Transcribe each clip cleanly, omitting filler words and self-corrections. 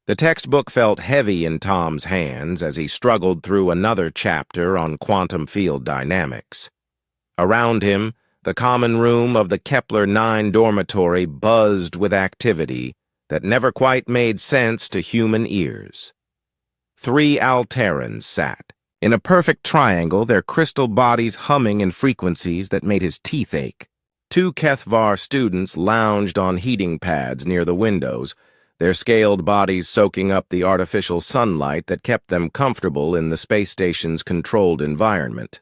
The textbook felt heavy in Tom's hands as he struggled through another chapter on quantum field dynamics. Around him, the common room of the Kepler-9 dormitory buzzed with activity that never quite made sense to human ears. 3 Alterans sat, in a perfect triangle, their crystal bodies humming in frequencies that made his teeth ache. 2 HFY students lounged on heating pads near the windows, their scaled bodies soaking up the artificial sunlight that kept them comfortable in the space station's controlled environment.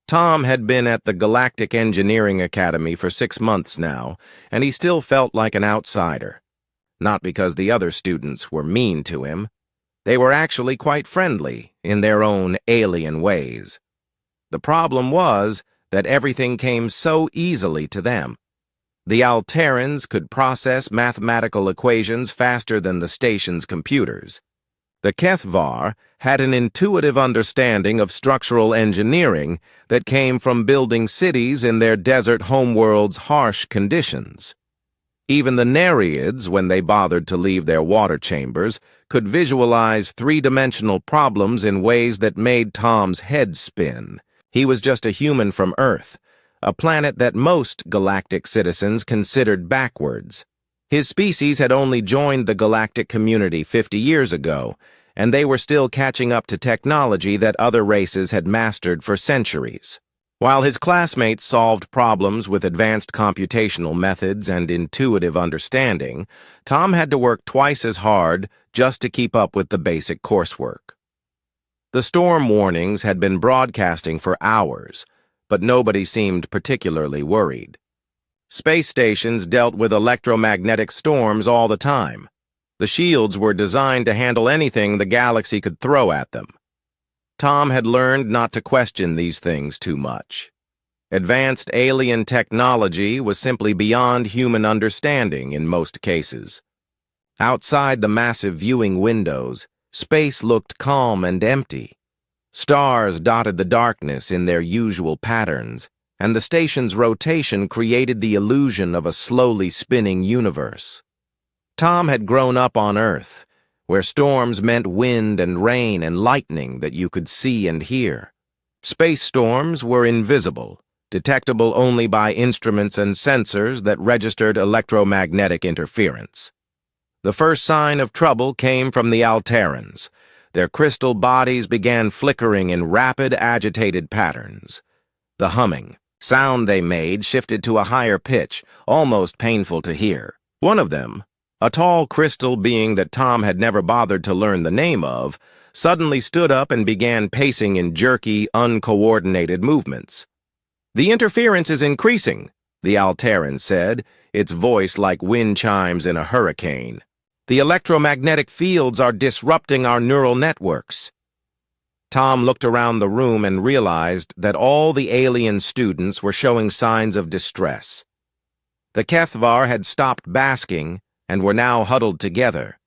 Tom had been at the Galactic Engineering Academy for 6 months now, and he still felt like an outsider. Not because the other students were mean to him. They were actually quite friendly in their own alien ways. The problem was that everything came so easily to them. The Alterans could process mathematical equations faster than the station's computers. The HFY had an intuitive understanding of structural engineering that came from building cities in their desert homeworld's harsh conditions. Even the Nereids, when they bothered to leave their water chambers, could visualize 3-dimensional problems in ways that made Tom's head spin. He was just a human from Earth, a planet that most galactic citizens considered backwards. His species had only joined the galactic community 50 years ago, and they were still catching up to technology that other races had mastered for centuries. While his classmates solved problems with advanced computational methods and intuitive understanding, Tom had to work twice as hard just to keep up with the basic coursework. The storm warnings had been broadcasting for hours, but nobody seemed particularly worried. Space stations dealt with electromagnetic storms all the time. The shields were designed to handle anything the galaxy could throw at them. Tom had learned not to question these things too much. Advanced alien technology was simply beyond human understanding in most cases. Outside the massive viewing windows, space looked calm and empty. Stars dotted the darkness in their usual patterns, and the station's rotation created the illusion of a slowly spinning universe. Tom had grown up on Earth, where storms meant wind and rain and lightning that you could see and hear. Space storms were invisible, detectable only by instruments and sensors that registered electromagnetic interference. The first sign of trouble came from the Alterans. Their crystal bodies began flickering in rapid, agitated patterns. The humming sound they made shifted to a higher pitch, almost painful to hear. One of them, a tall crystal being that Tom had never bothered to learn the name of, suddenly stood up and began pacing in jerky, uncoordinated movements. "The interference is increasing," the Alteran said, its voice like wind chimes in a hurricane. "The electromagnetic fields are disrupting our neural networks." Tom looked around the room and realized that all the alien students were showing signs of distress. The HFY had stopped basking and were now huddled together.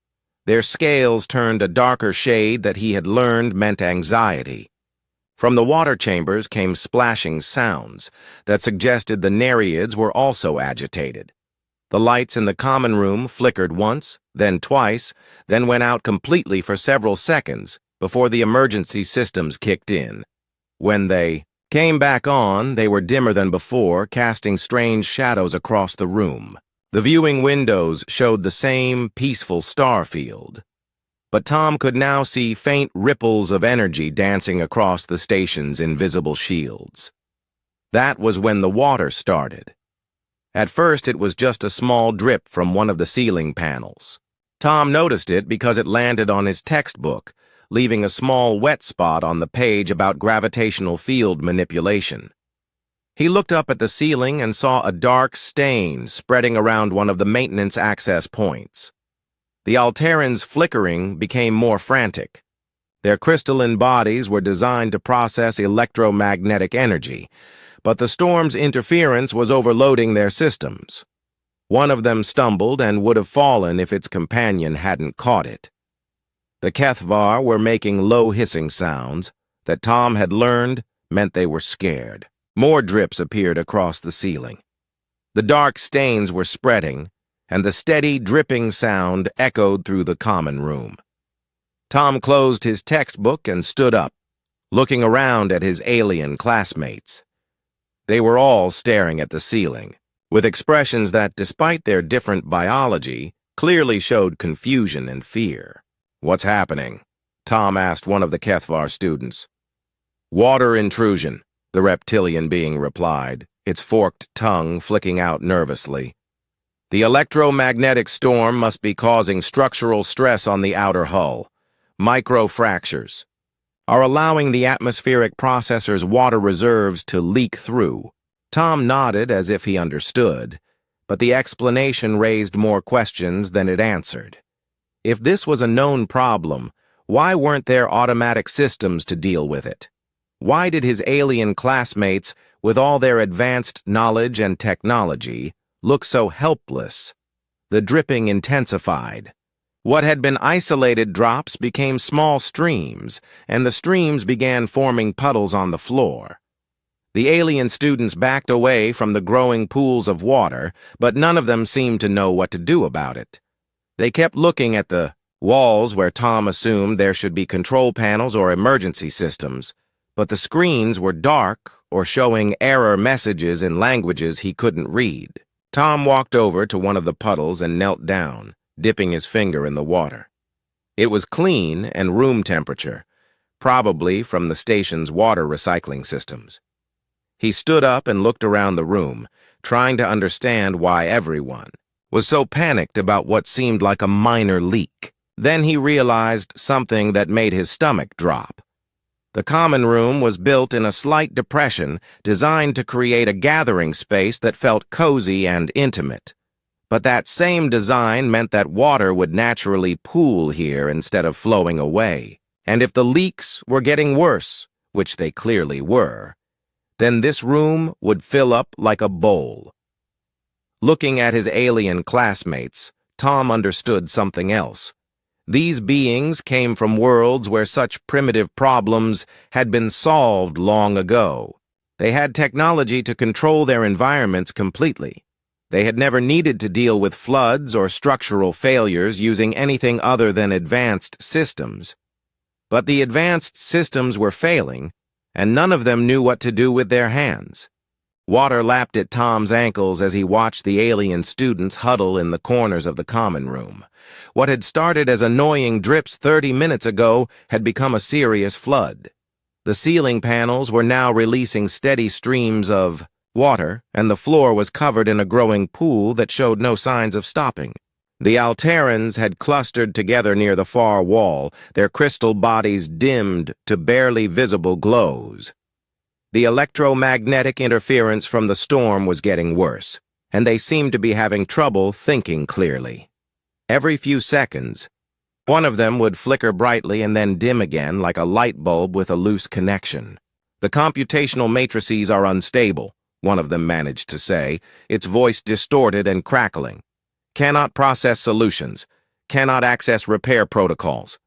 Their scales turned a darker shade that he had learned meant anxiety. From the water chambers came splashing sounds that suggested the Nereids were also agitated. The lights in the common room flickered once, then twice, then went out completely for several seconds before the emergency systems kicked in. When they came back on, they were dimmer than before, casting strange shadows across the room. The viewing windows showed the same peaceful star field. But Tom could now see faint ripples of energy dancing across the station's invisible shields. That was when the water started. At first, it was just a small drip from one of the ceiling panels. Tom noticed it because it landed on his textbook, leaving a small wet spot on the page about gravitational field manipulation. He looked up at the ceiling and saw a dark stain spreading around one of the maintenance access points. The Alterans' flickering became more frantic. Their crystalline bodies were designed to process electromagnetic energy, but the storm's interference was overloading their systems. One of them stumbled and would have fallen if its companion hadn't caught it. The HFY were making low hissing sounds that Tom had learned meant they were scared. More drips appeared across the ceiling. The dark stains were spreading, and the steady, dripping sound echoed through the common room. Tom closed his textbook and stood up, looking around at his alien classmates. They were all staring at the ceiling, with expressions that, despite their different biology, clearly showed confusion and fear. "What's happening?" Tom asked one of the HFY students. "Water intrusion," the reptilian being replied, its forked tongue flicking out nervously. "The electromagnetic storm must be causing structural stress on the outer hull. Microfractures are allowing the atmospheric processor's water reserves to leak through." Tom nodded as if he understood, but the explanation raised more questions than it answered. If this was a known problem, why weren't there automatic systems to deal with it? Why did his alien classmates, with all their advanced knowledge and technology, look so helpless? The dripping intensified. What had been isolated drops became small streams, and the streams began forming puddles on the floor. The alien students backed away from the growing pools of water, but none of them seemed to know what to do about it. They kept looking at the walls where Tom assumed there should be control panels or emergency systems, but the screens were dark or showing error messages in languages he couldn't read. Tom walked over to one of the puddles and knelt down, dipping his finger in the water. It was clean and room temperature, probably from the station's water recycling systems. He stood up and looked around the room, trying to understand why everyone was so panicked about what seemed like a minor leak. Then he realized something that made his stomach drop. The common room was built in a slight depression designed to create a gathering space that felt cozy and intimate. But that same design meant that water would naturally pool here instead of flowing away. And if the leaks were getting worse, which they clearly were, then this room would fill up like a bowl. Looking at his alien classmates, Tom understood something else. These beings came from worlds where such primitive problems had been solved long ago. They had technology to control their environments completely. They had never needed to deal with floods or structural failures using anything other than advanced systems. But the advanced systems were failing, and none of them knew what to do with their hands. Water lapped at Tom's ankles as he watched the alien students huddle in the corners of the common room. What had started as annoying drips 30 minutes ago had become a serious flood. The ceiling panels were now releasing steady streams of water, and the floor was covered in a growing pool that showed no signs of stopping. The Alterans had clustered together near the far wall, their crystal bodies dimmed to barely visible glows. The electromagnetic interference from the storm was getting worse, and they seemed to be having trouble thinking clearly. Every few seconds, one of them would flicker brightly and then dim again like a light bulb with a loose connection. "The computational matrices are unstable," one of them managed to say, its voice distorted and crackling. "Cannot process solutions. Cannot access repair protocols."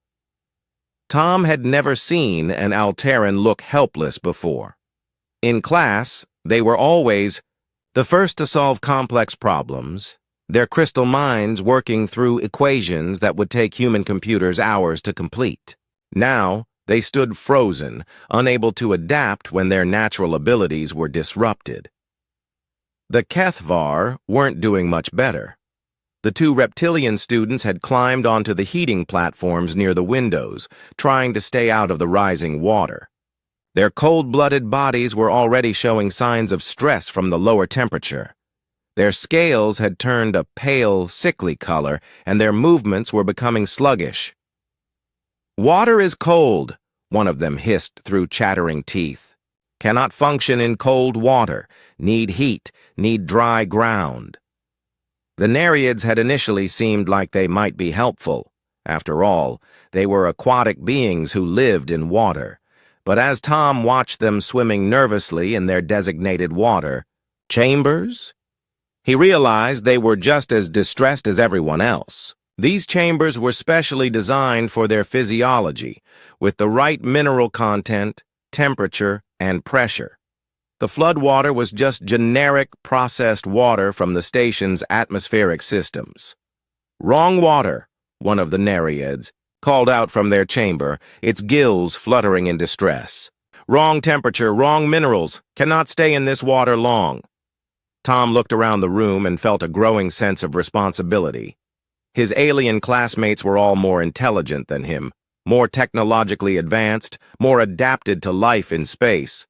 Tom had never seen an Alteran look helpless before. In class, they were always the first to solve complex problems, their crystal minds working through equations that would take human computers hours to complete. Now, they stood frozen, unable to adapt when their natural abilities were disrupted. The HFY weren't doing much better. The two reptilian students had climbed onto the heating platforms near the windows, trying to stay out of the rising water. Their cold-blooded bodies were already showing signs of stress from the lower temperature. Their scales had turned a pale, sickly color, and their movements were becoming sluggish. "Water is cold," one of them hissed through chattering teeth. "Cannot function in cold water. Need heat. Need dry ground." The Nereids had initially seemed like they might be helpful. After all, they were aquatic beings who lived in water. But as Tom watched them swimming nervously in their designated water chambers, he realized they were just as distressed as everyone else. These chambers were specially designed for their physiology, with the right mineral content, temperature, and pressure. The flood water was just generic processed water from the station's atmospheric systems. "Wrong water," one of the Nereids called out from their chamber, its gills fluttering in distress. "Wrong temperature, wrong minerals, cannot stay in this water long." Tom looked around the room and felt a growing sense of responsibility. His alien classmates were all more intelligent than him, more technologically advanced, more adapted to life in space.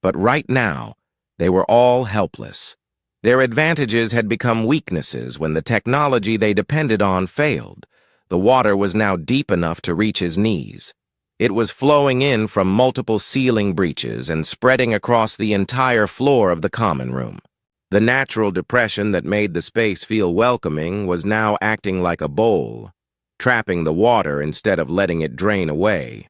But right now, they were all helpless. Their advantages had become weaknesses when the technology they depended on failed. The water was now deep enough to reach his knees. It was flowing in from multiple ceiling breaches and spreading across the entire floor of the common room. The natural depression that made the space feel welcoming was now acting like a bowl, trapping the water instead of letting it drain away.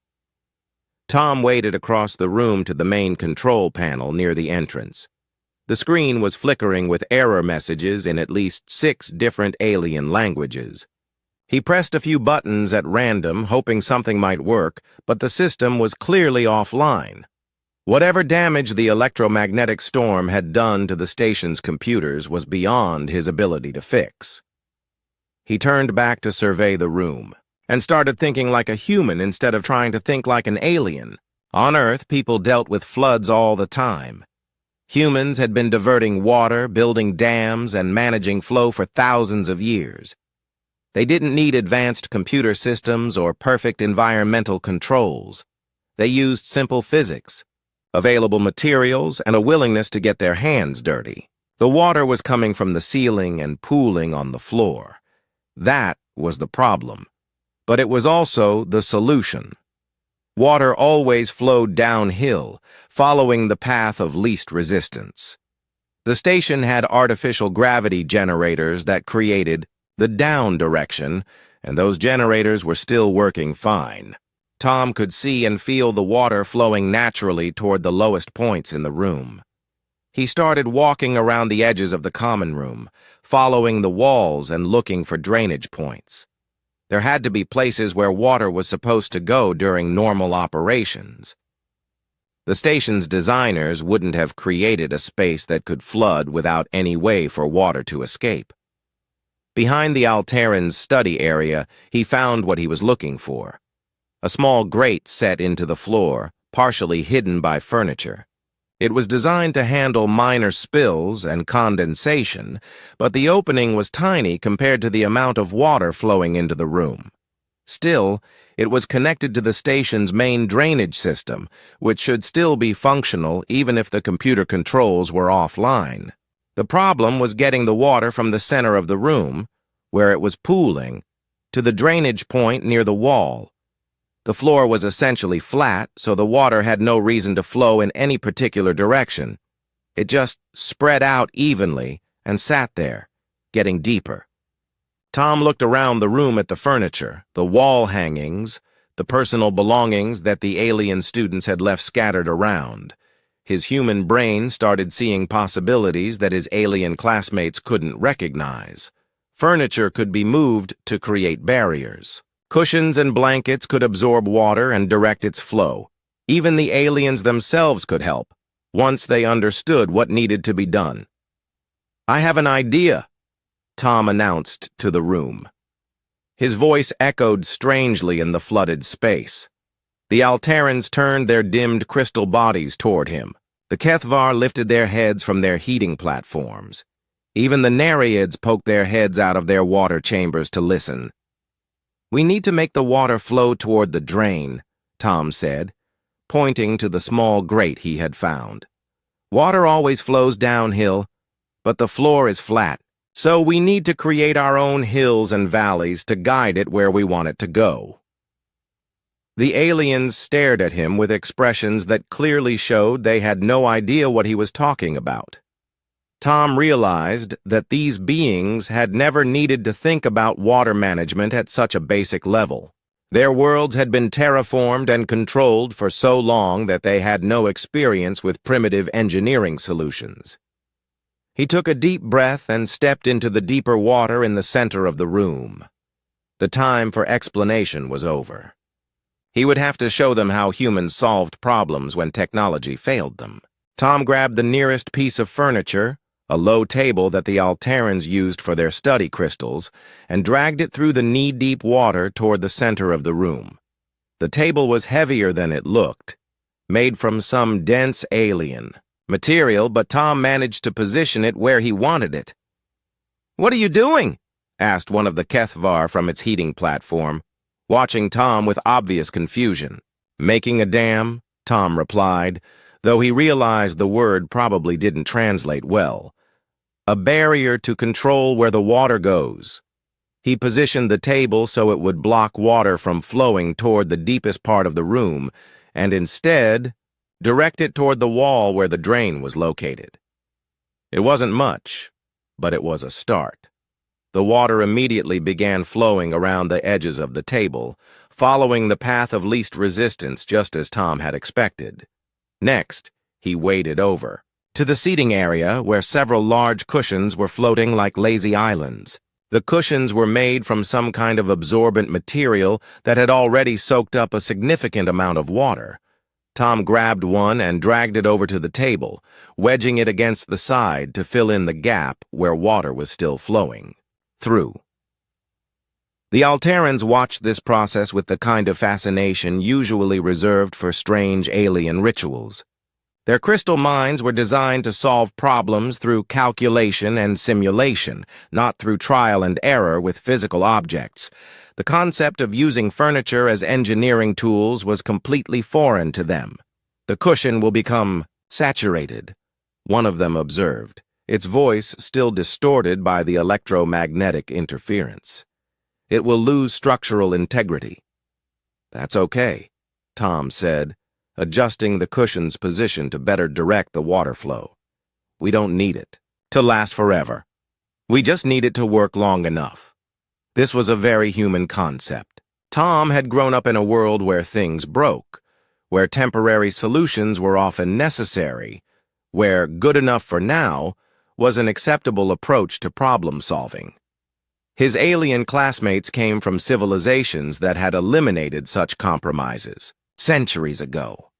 Tom waded across the room to the main control panel near the entrance. The screen was flickering with error messages in at least 6 different alien languages. He pressed a few buttons at random, hoping something might work, but the system was clearly offline. Whatever damage the electromagnetic storm had done to the station's computers was beyond his ability to fix. He turned back to survey the room and started thinking like a human instead of trying to think like an alien. On Earth, people dealt with floods all the time. Humans had been diverting water, building dams, and managing flow for thousands of years. They didn't need advanced computer systems or perfect environmental controls. They used simple physics, available materials, and a willingness to get their hands dirty. The water was coming from the ceiling and pooling on the floor. That was the problem. But it was also the solution. Water always flowed downhill, following the path of least resistance. The station had artificial gravity generators that created the down direction, and those generators were still working fine. Tom could see and feel the water flowing naturally toward the lowest points in the room. He started walking around the edges of the common room, following the walls and looking for drainage points. There had to be places where water was supposed to go during normal operations. The station's designers wouldn't have created a space that could flood without any way for water to escape. Behind the Alteran's study area, he found what he was looking for. A small grate set into the floor, partially hidden by furniture. It was designed to handle minor spills and condensation, but the opening was tiny compared to the amount of water flowing into the room. Still, it was connected to the station's main drainage system, which should still be functional even if the computer controls were offline. The problem was getting the water from the center of the room, where it was pooling, to the drainage point near the wall. The floor was essentially flat, so the water had no reason to flow in any particular direction. It just spread out evenly and sat there, getting deeper. Tom looked around the room at the furniture, the wall hangings, the personal belongings that the alien students had left scattered around. His human brain started seeing possibilities that his alien classmates couldn't recognize. Furniture could be moved to create barriers. Cushions and blankets could absorb water and direct its flow. Even the aliens themselves could help, once they understood what needed to be done. "I have an idea," Tom announced to the room. His voice echoed strangely in the flooded space. The Alterans turned their dimmed crystal bodies toward him. The Kethvar lifted their heads from their heating platforms. Even the Nereids poked their heads out of their water chambers to listen. "We need to make the water flow toward the drain," Tom said, pointing to the small grate he had found. "Water always flows downhill, but the floor is flat, so we need to create our own hills and valleys to guide it where we want it to go." The aliens stared at him with expressions that clearly showed they had no idea what he was talking about. Tom realized that these beings had never needed to think about water management at such a basic level. Their worlds had been terraformed and controlled for so long that they had no experience with primitive engineering solutions. He took a deep breath and stepped into the deeper water in the center of the room. The time for explanation was over. He would have to show them how humans solved problems when technology failed them. Tom grabbed the nearest piece of furniture, a low table that the Alterans used for their study crystals, and dragged it through the knee-deep water toward the center of the room. The table was heavier than it looked, made from some dense alien material, but Tom managed to position it where he wanted it. "What are you doing?" asked one of the Kethvar from its heating platform, watching Tom with obvious confusion. "Making a dam," Tom replied, though he realized the word probably didn't translate well. "A barrier to control where the water goes." He positioned the table so it would block water from flowing toward the deepest part of the room, and instead direct it toward the wall where the drain was located. It wasn't much, but it was a start. The water immediately began flowing around the edges of the table, following the path of least resistance just as Tom had expected. Next, he waded over to the seating area where several large cushions were floating like lazy islands. The cushions were made from some kind of absorbent material that had already soaked up a significant amount of water. Tom grabbed one and dragged it over to the table, wedging it against the side to fill in the gap where water was still flowing through. The Alterans watched this process with the kind of fascination usually reserved for strange alien rituals. Their crystal minds were designed to solve problems through calculation and simulation, not through trial and error with physical objects. The concept of using furniture as engineering tools was completely foreign to them. "The cushion will become saturated," one of them observed, its voice still distorted by the electromagnetic interference. "It will lose structural integrity." "That's okay," Tom said, adjusting the cushion's position to better direct the water flow. "We don't need it to last forever. We just need it to work long enough." This was a very human concept. Tom had grown up in a world where things broke, where temporary solutions were often necessary, where good enough for now was an acceptable approach to problem solving. His alien classmates came from civilizations that had eliminated such compromises centuries ago.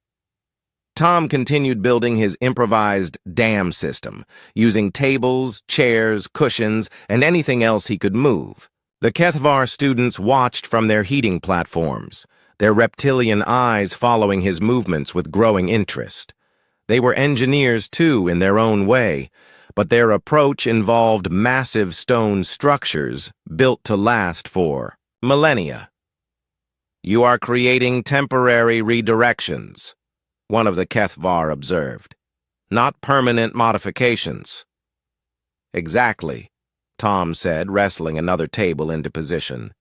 Tom continued building his improvised dam system, using tables, chairs, cushions, and anything else he could move. The Kethvar students watched from their heating platforms, their reptilian eyes following his movements with growing interest. They were engineers, too, in their own way, but their approach involved massive stone structures built to last for millennia. "You are creating temporary redirections," one of the Kethvar observed, "not permanent modifications." "Exactly," Tom said, wrestling another table into position.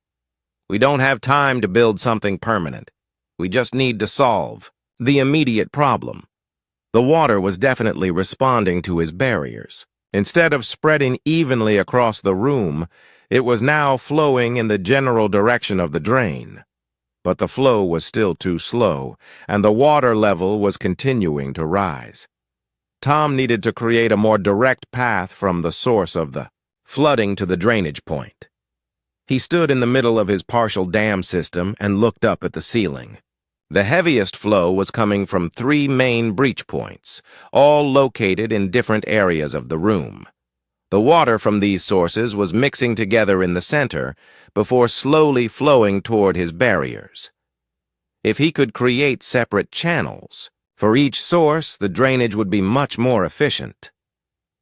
"We don't have time to build something permanent. We just need to solve the immediate problem." The water was definitely responding to his barriers. Instead of spreading evenly across the room, it was now flowing in the general direction of the drain. But the flow was still too slow, and the water level was continuing to rise. Tom needed to create a more direct path from the source of the flooding to the drainage point. He stood in the middle of his partial dam system and looked up at the ceiling. The heaviest flow was coming from 3 main breach points, all located in different areas of the room. The water from these sources was mixing together in the center before slowly flowing toward his barriers. If he could create separate channels for each source, the drainage would be much more efficient.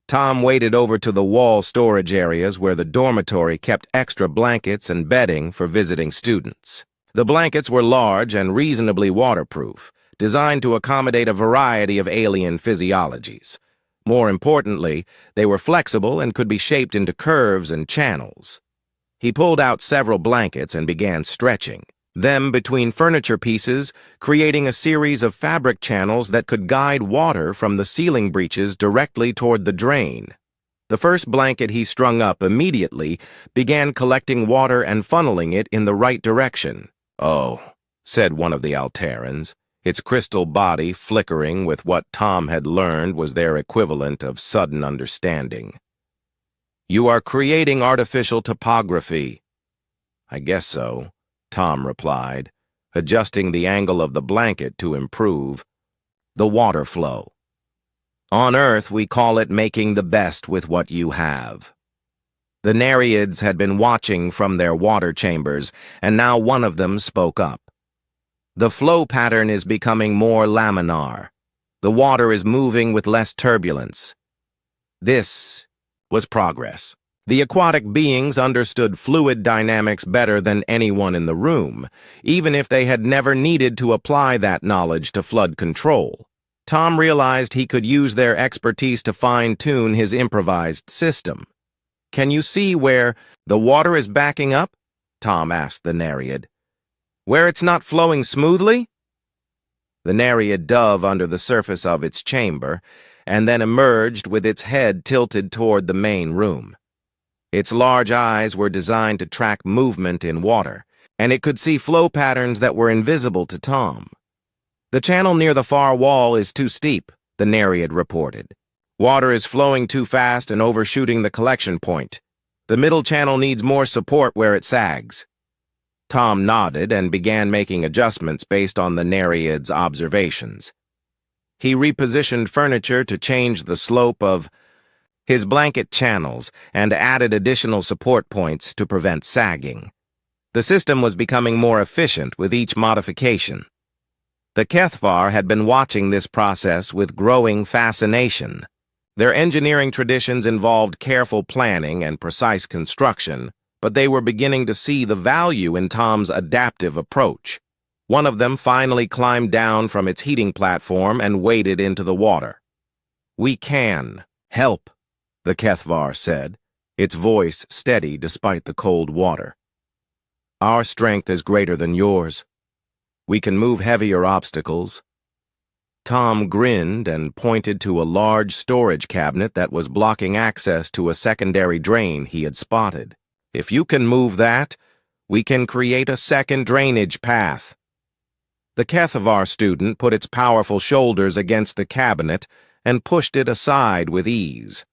Tom waded over to the wall storage areas where the dormitory kept extra blankets and bedding for visiting students. The blankets were large and reasonably waterproof, designed to accommodate a variety of alien physiologies. More importantly, they were flexible and could be shaped into curves and channels. He pulled out several blankets and began stretching them between furniture pieces, creating a series of fabric channels that could guide water from the ceiling breaches directly toward the drain. The first blanket he strung up immediately began collecting water and funneling it in the right direction. "Oh," said one of the Alterans, its crystal body flickering with what Tom had learned was their equivalent of sudden understanding. "You are creating artificial topography." "I guess so," Tom replied, adjusting the angle of the blanket to improve the water flow. On Earth, we call it making the best with what you have. The Nereids had been watching from their water chambers, and now one of them spoke up. The flow pattern is becoming more laminar. The water is moving with less turbulence. This was progress. The aquatic beings understood fluid dynamics better than anyone in the room, even if they had never needed to apply that knowledge to flood control. Tom realized he could use their expertise to fine-tune his improvised system. "Can you see where the water is backing up?" Tom asked the Nereid. "Where it's not flowing smoothly?" The Nereid dove under the surface of its chamber, and then emerged with its head tilted toward the main room. Its large eyes were designed to track movement in water, and it could see flow patterns that were invisible to Tom. "The channel near the far wall is too steep," the Nereid reported. "Water is flowing too fast and overshooting the collection point. The middle channel needs more support where it sags." Tom nodded and began making adjustments based on the Nereid's observations. He repositioned furniture to change the slope of his blanket channels and added additional support points to prevent sagging. The system was becoming more efficient with each modification. The Kethvar had been watching this process with growing fascination. Their engineering traditions involved careful planning and precise construction, but they were beginning to see the value in Tom's adaptive approach. One of them finally climbed down from its heating platform and waded into the water. "We can help," the Kethvar said, its voice steady despite the cold water. "Our strength is greater than yours. We can move heavier obstacles." Tom grinned and pointed to a large storage cabinet that was blocking access to a secondary drain he had spotted. "If you can move that, we can create a second drainage path." The Kethvar student put its powerful shoulders against the cabinet and pushed it aside with ease.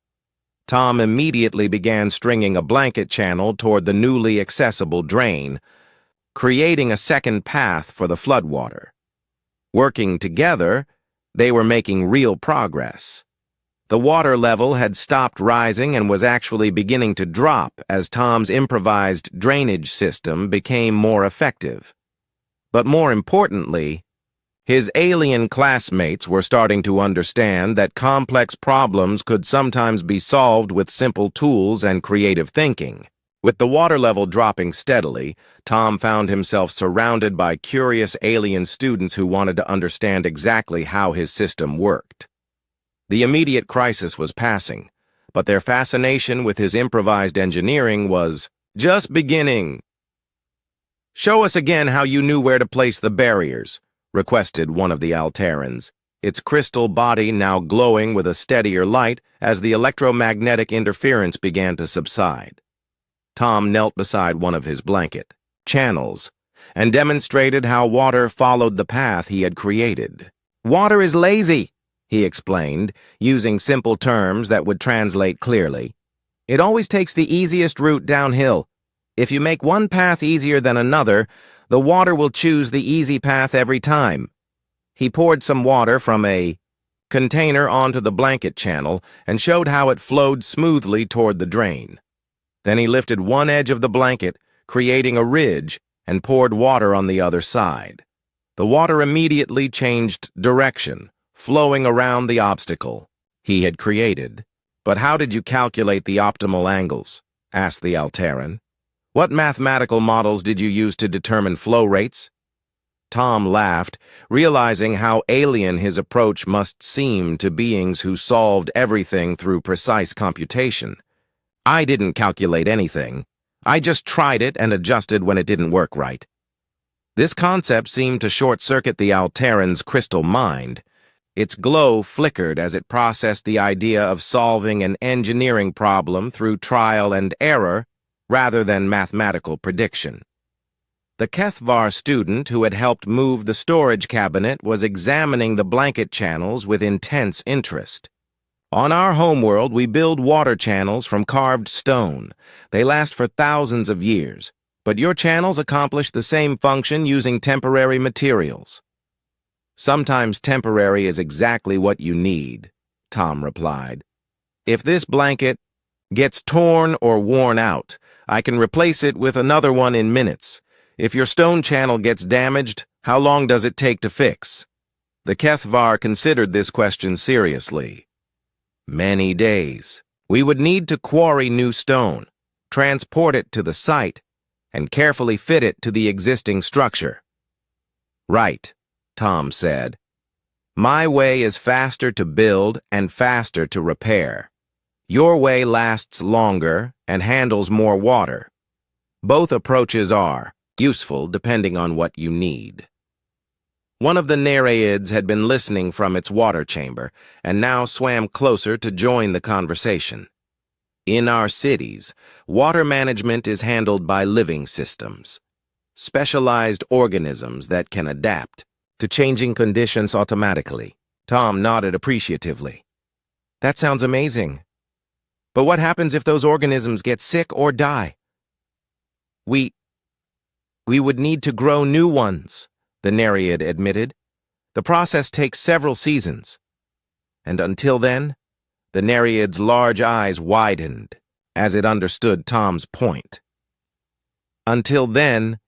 Tom immediately began stringing a blanket channel toward the newly accessible drain, creating a second path for the floodwater. Working together, they were making real progress. The water level had stopped rising and was actually beginning to drop as Tom's improvised drainage system became more effective. But more importantly, his alien classmates were starting to understand that complex problems could sometimes be solved with simple tools and creative thinking. With the water level dropping steadily, Tom found himself surrounded by curious alien students who wanted to understand exactly how his system worked. The immediate crisis was passing, but their fascination with his improvised engineering was just beginning. "Show us again how you knew where to place the barriers," requested one of the Alterans, its crystal body now glowing with a steadier light as the electromagnetic interference began to subside. Tom knelt beside one of his blanket channels and demonstrated how water followed the path he had created. "Water is lazy," he explained, using simple terms that would translate clearly. "It always takes the easiest route downhill. If you make one path easier than another, the water will choose the easy path every time." He poured some water from a container onto the blanket channel and showed how it flowed smoothly toward the drain. Then he lifted one edge of the blanket, creating a ridge, and poured water on the other side. The water immediately changed direction, flowing around the obstacle he had created. "But how did you calculate the optimal angles?" asked the Alteran. "What mathematical models did you use to determine flow rates?" Tom laughed, realizing how alien his approach must seem to beings who solved everything through precise computation. "I didn't calculate anything. I just tried it and adjusted when it didn't work right." This concept seemed to short-circuit the Alteran's crystal mind. Its glow flickered as it processed the idea of solving an engineering problem through trial and error rather than mathematical prediction. The Kethvar student who had helped move the storage cabinet was examining the blanket channels with intense interest. "On our homeworld, we build water channels from carved stone. They last for thousands of years, but your channels accomplish the same function using temporary materials." "Sometimes temporary is exactly what you need," Tom replied. "If this blanket gets torn or worn out, I can replace it with another one in minutes. If your stone channel gets damaged, how long does it take to fix?" The Kethvar considered this question seriously. "Many days. We would need to quarry new stone, transport it to the site, and carefully fit it to the existing structure." "Right," Tom said. "My way is faster to build and faster to repair. Your way lasts longer and handles more water. Both approaches are useful depending on what you need." One of the Nereids had been listening from its water chamber and now swam closer to join the conversation. "In our cities, water management is handled by living systems, specialized organisms that can adapt to changing conditions automatically." Tom nodded appreciatively. "That sounds amazing. But what happens if those organisms get sick or die?" We would need to grow new ones," the Nereid admitted. "The process takes several seasons. And until then," the Nereid's large eyes widened as it understood Tom's point. "Until then,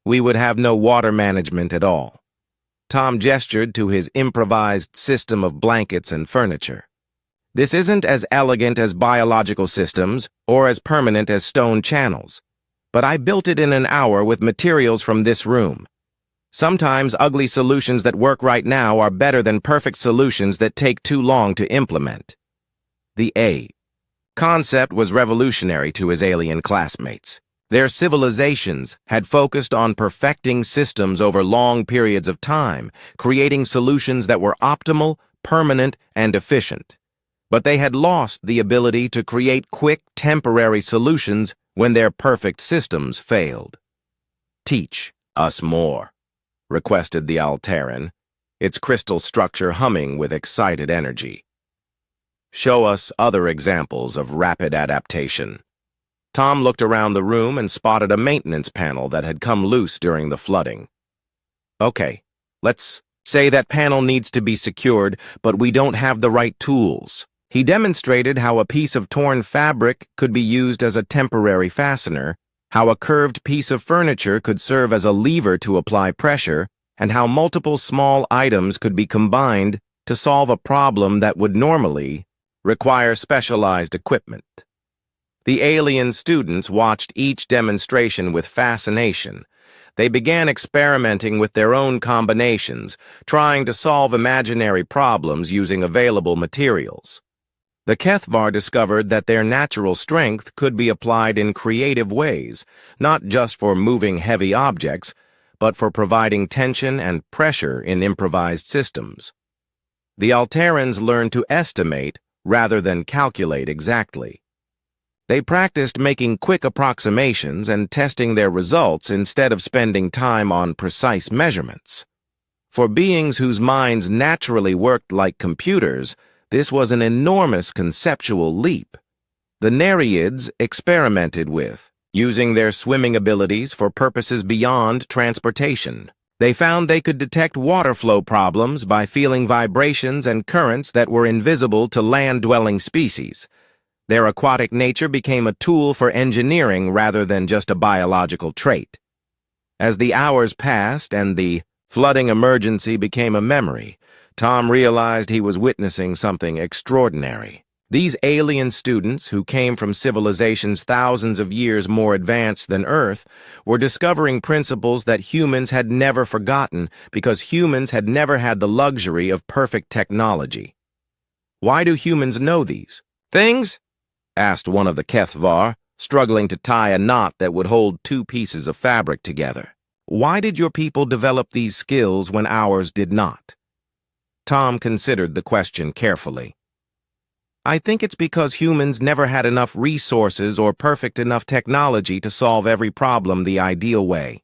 we would have no water management at all." Tom gestured to his improvised system of blankets and furniture. "This isn't as elegant as biological systems or as permanent as stone channels, but I built it in an hour with materials from this room. Sometimes ugly solutions that work right now are better than perfect solutions that take too long to implement." The concept was revolutionary to his alien classmates. Their civilizations had focused on perfecting systems over long periods of time, creating solutions that were optimal, permanent, and efficient. But they had lost the ability to create quick, temporary solutions when their perfect systems failed. "Teach us more," requested the Alteran, its crystal structure humming with excited energy. "Show us other examples of rapid adaptation." Tom looked around the room and spotted a maintenance panel that had come loose during the flooding. "Okay, let's say that panel needs to be secured, but we don't have the right tools." He demonstrated how a piece of torn fabric could be used as a temporary fastener, how a curved piece of furniture could serve as a lever to apply pressure, and how multiple small items could be combined to solve a problem that would normally require specialized equipment. The alien students watched each demonstration with fascination. They began experimenting with their own combinations, trying to solve imaginary problems using available materials. The Kethvar discovered that their natural strength could be applied in creative ways, not just for moving heavy objects, but for providing tension and pressure in improvised systems. The Alterans learned to estimate rather than calculate exactly. They practiced making quick approximations and testing their results instead of spending time on precise measurements. For beings whose minds naturally worked like computers, this was an enormous conceptual leap. The Nereids experimented with using their swimming abilities for purposes beyond transportation. They found they could detect water flow problems by feeling vibrations and currents that were invisible to land-dwelling species. Their aquatic nature became a tool for engineering rather than just a biological trait. As the hours passed and the flooding emergency became a memory, Tom realized he was witnessing something extraordinary. These alien students, who came from civilizations thousands of years more advanced than Earth, were discovering principles that humans had never forgotten because humans had never had the luxury of perfect technology. "Why do humans know these things?" asked one of the Kethvar, struggling to tie a knot that would hold two pieces of fabric together. "Why did your people develop these skills when ours did not?" Tom considered the question carefully. "I think it's because humans never had enough resources or perfect enough technology to solve every problem the ideal way.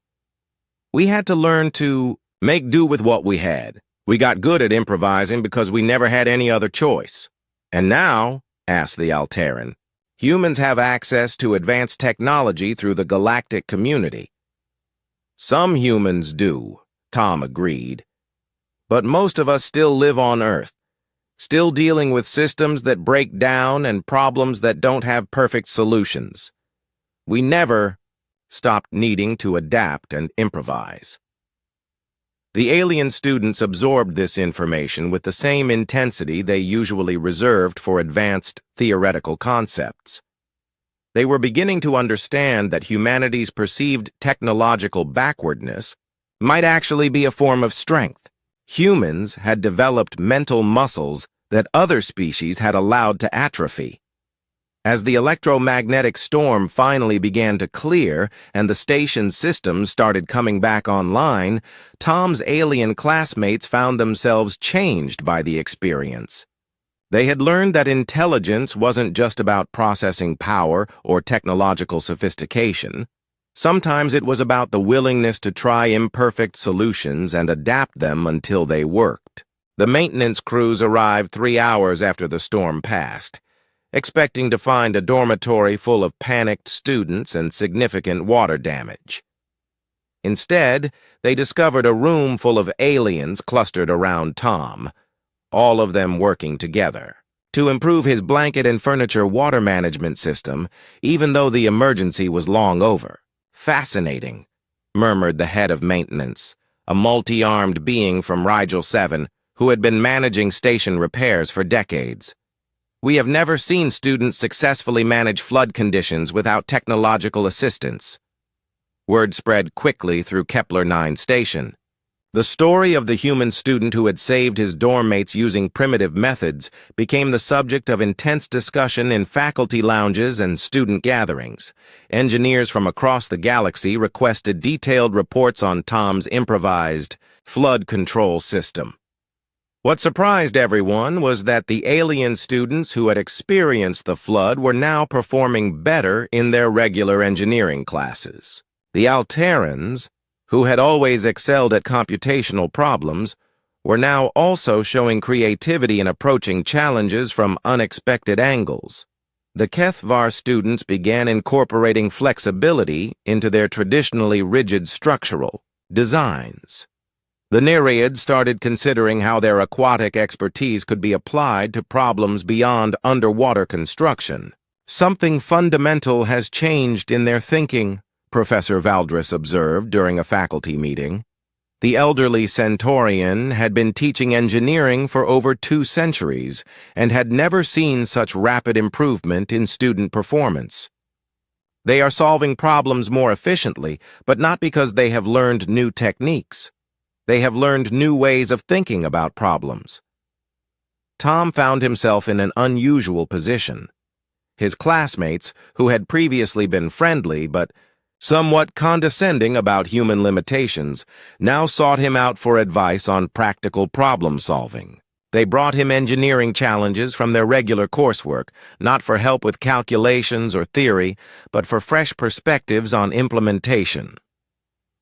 We had to learn to make do with what we had. We got good at improvising because we never had any other choice. And now," asked the Alteran, "humans have access to advanced technology through the galactic community." "Some humans do," Tom agreed. "But most of us still live on Earth. still dealing with systems that break down and problems that don't have perfect solutions. We never stopped needing to adapt and improvise. The alien students absorbed this information with the same intensity they usually reserved for advanced theoretical concepts. They were beginning to understand that humanity's perceived technological backwardness might actually be a form of strength. Humans had developed mental muscles that other species had allowed to atrophy. As the electromagnetic storm finally began to clear and the station's systems started coming back online, Tom's alien classmates found themselves changed by the experience. They had learned that intelligence wasn't just about processing power or technological sophistication. Sometimes it was about the willingness to try imperfect solutions and adapt them until they worked. The maintenance crews arrived 3 hours after the storm passed, expecting to find a dormitory full of panicked students and significant water damage. Instead, they discovered a room full of aliens clustered around Tom, all of them working together to improve his blanket and furniture water management system, even though the emergency was long over. "Fascinating," murmured the head of maintenance, a multi-armed being from Rigel 7 who had been managing station repairs for decades. "We have never seen students successfully manage flood conditions without technological assistance." Word spread quickly through Kepler 9 station. The story of the human student who had saved his dorm mates using primitive methods became the subject of intense discussion in faculty lounges and student gatherings. Engineers from across the galaxy requested detailed reports on Tom's improvised flood control system. What surprised everyone was that the alien students who had experienced the flood were now performing better in their regular engineering classes. The Alterans, who had always excelled at computational problems, were now also showing creativity in approaching challenges from unexpected angles. The HFY students began incorporating flexibility into their traditionally rigid structural designs. The Nereids started considering how their aquatic expertise could be applied to problems beyond underwater construction. "Something fundamental has changed in their thinking," Professor Valdris observed during a faculty meeting. The elderly Centaurian had been teaching engineering for over 2 centuries and had never seen such rapid improvement in student performance. "They are solving problems more efficiently, but not because they have learned new techniques. They have learned new ways of thinking about problems." Tom found himself in an unusual position. His classmates, who had previously been friendly but somewhat condescending about human limitations, now sought him out for advice on practical problem-solving. They brought him engineering challenges from their regular coursework, not for help with calculations or theory, but for fresh perspectives on implementation.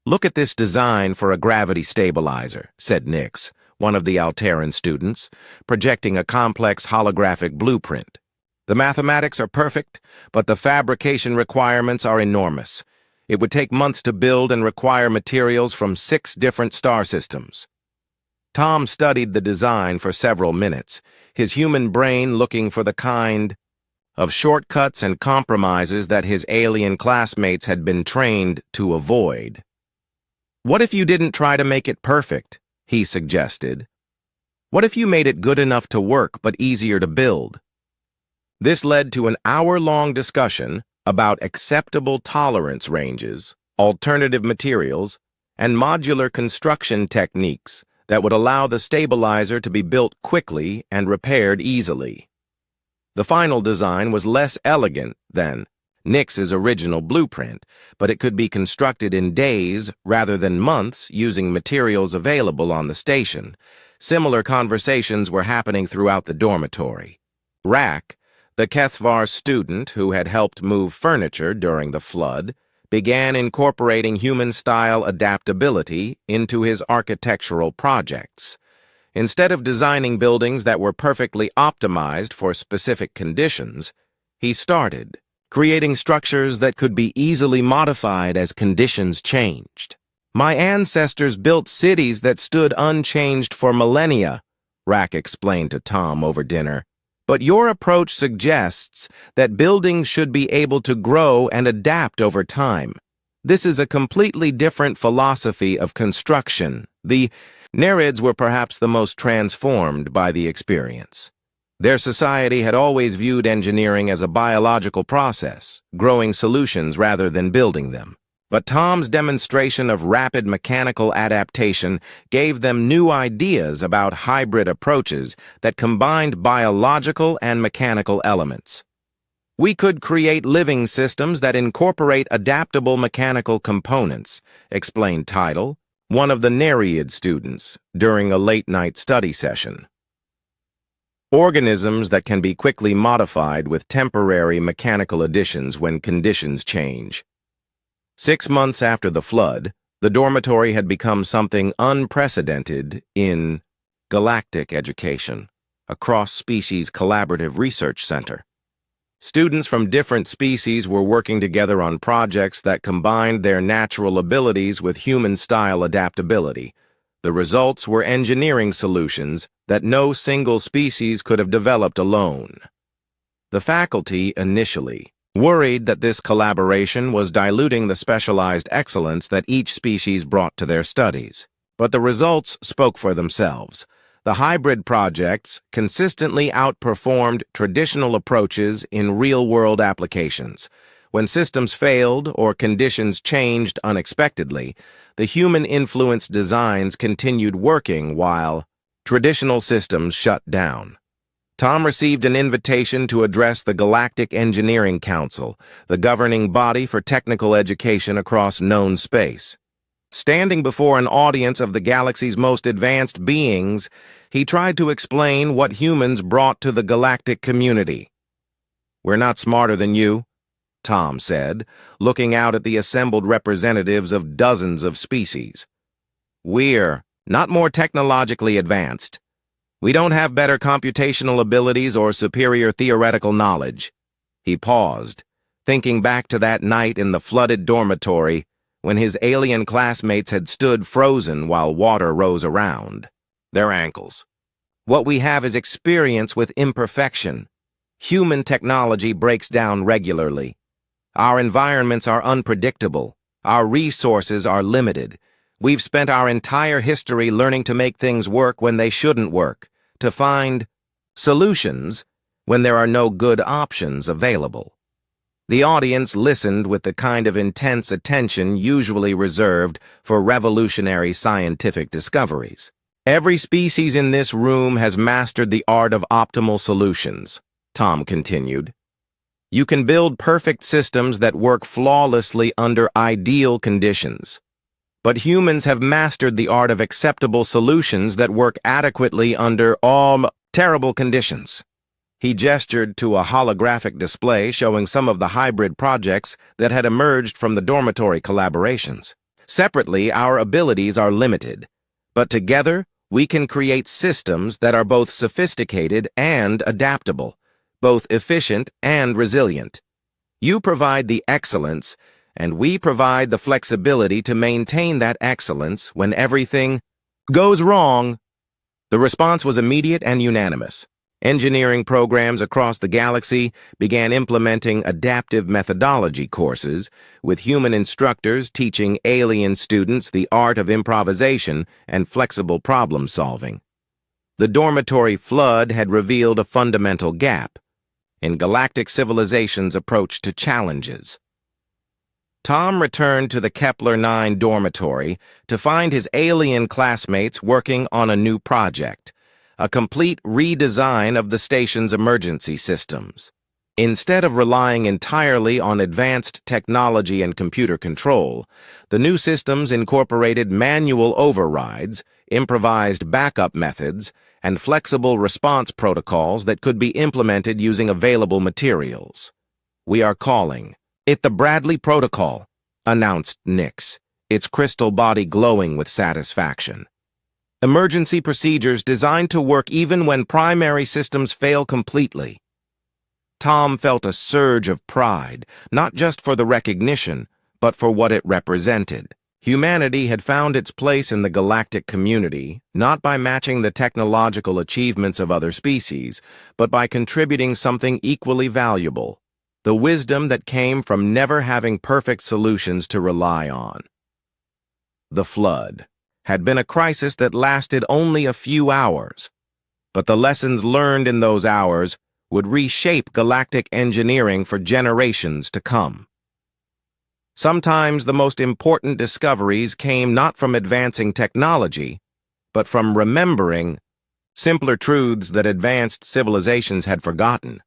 "Look at this design for a gravity stabilizer," said Nix, one of the Alteran students, projecting a complex holographic blueprint. "The mathematics are perfect, but the fabrication requirements are enormous. It would take months to build and require materials from 6 different star systems." Tom studied the design for several minutes, his human brain looking for the kind of shortcuts and compromises that his alien classmates had been trained to avoid. "What if you didn't try to make it perfect?" he suggested. "What if you made it good enough to work but easier to build?" This led to an hour-long discussion about acceptable tolerance ranges, alternative materials, and modular construction techniques that would allow the stabilizer to be built quickly and repaired easily. The final design was less elegant than Nix's original blueprint, but it could be constructed in days rather than months using materials available on the station. Similar conversations were happening throughout the dormitory. Rack, the HFY student who had helped move furniture during the flood, began incorporating human-style adaptability into his architectural projects. Instead of designing buildings that were perfectly optimized for specific conditions, he started creating structures that could be easily modified as conditions changed. "My ancestors built cities that stood unchanged for millennia," Rack explained to Tom over dinner. "But your approach suggests that buildings should be able to grow and adapt over time. This is a completely different philosophy of construction." The Nerids were perhaps the most transformed by the experience. Their society had always viewed engineering as a biological process, growing solutions rather than building them. But Tom's demonstration of rapid mechanical adaptation gave them new ideas about hybrid approaches that combined biological and mechanical elements. "We could create living systems that incorporate adaptable mechanical components," explained Tidal, one of the Nereid students, during a late-night study session. "Organisms that can be quickly modified with temporary mechanical additions when conditions change." 6 months after the flood, the dormitory had become something unprecedented in Galactic Education, a cross-species collaborative research center. Students from different species were working together on projects that combined their natural abilities with human-style adaptability. The results were engineering solutions that no single species could have developed alone. The faculty initially worried that this collaboration was diluting the specialized excellence that each species brought to their studies. But the results spoke for themselves. The hybrid projects consistently outperformed traditional approaches in real-world applications. When systems failed or conditions changed unexpectedly, the human-influenced designs continued working while traditional systems shut down. Tom received an invitation to address the Galactic Engineering Council, the governing body for technical education across known space. Standing before an audience of the galaxy's most advanced beings, he tried to explain what humans brought to the galactic community. "We're not smarter than you," Tom said, looking out at the assembled representatives of dozens of species. "We're not more technologically advanced. We don't have better computational abilities or superior theoretical knowledge." He paused, thinking back to that night in the flooded dormitory when his alien classmates had stood frozen while water rose around their ankles. "What we have is experience with imperfection. Human technology breaks down regularly. Our environments are unpredictable. Our resources are limited. We've spent our entire history learning to make things work when they shouldn't work, to find solutions when there are no good options available." The audience listened with the kind of intense attention usually reserved for revolutionary scientific discoveries. "Every species in this room has mastered the art of optimal solutions," Tom continued. "You can build perfect systems that work flawlessly under ideal conditions. But humans have mastered the art of acceptable solutions that work adequately under all terrible conditions." He gestured to a holographic display showing some of the hybrid projects that had emerged from the dormitory collaborations. "Separately, our abilities are limited, but together we can create systems that are both sophisticated and adaptable, both efficient and resilient. You provide the excellence, and we provide the flexibility to maintain that excellence when everything goes wrong." The response was immediate and unanimous. Engineering programs across the galaxy began implementing adaptive methodology courses, with human instructors teaching alien students the art of improvisation and flexible problem-solving. The dormitory flood had revealed a fundamental gap in galactic civilization's approach to challenges. Tom returned to the Kepler-9 dormitory to find his alien classmates working on a new project, a complete redesign of the station's emergency systems. Instead of relying entirely on advanced technology and computer control, the new systems incorporated manual overrides, improvised backup methods, and flexible response protocols that could be implemented using available materials. "We are calling it the Bradley Protocol," announced Nix, its crystal body glowing with satisfaction. "Emergency procedures designed to work even when primary systems fail completely." Tom felt a surge of pride, not just for the recognition, but for what it represented. Humanity had found its place in the galactic community, not by matching the technological achievements of other species, but by contributing something equally valuable, the wisdom that came from never having perfect solutions to rely on. The Flood had been a crisis that lasted only a few hours, but the lessons learned in those hours would reshape galactic engineering for generations to come. Sometimes the most important discoveries came not from advancing technology, but from remembering simpler truths that advanced civilizations had forgotten.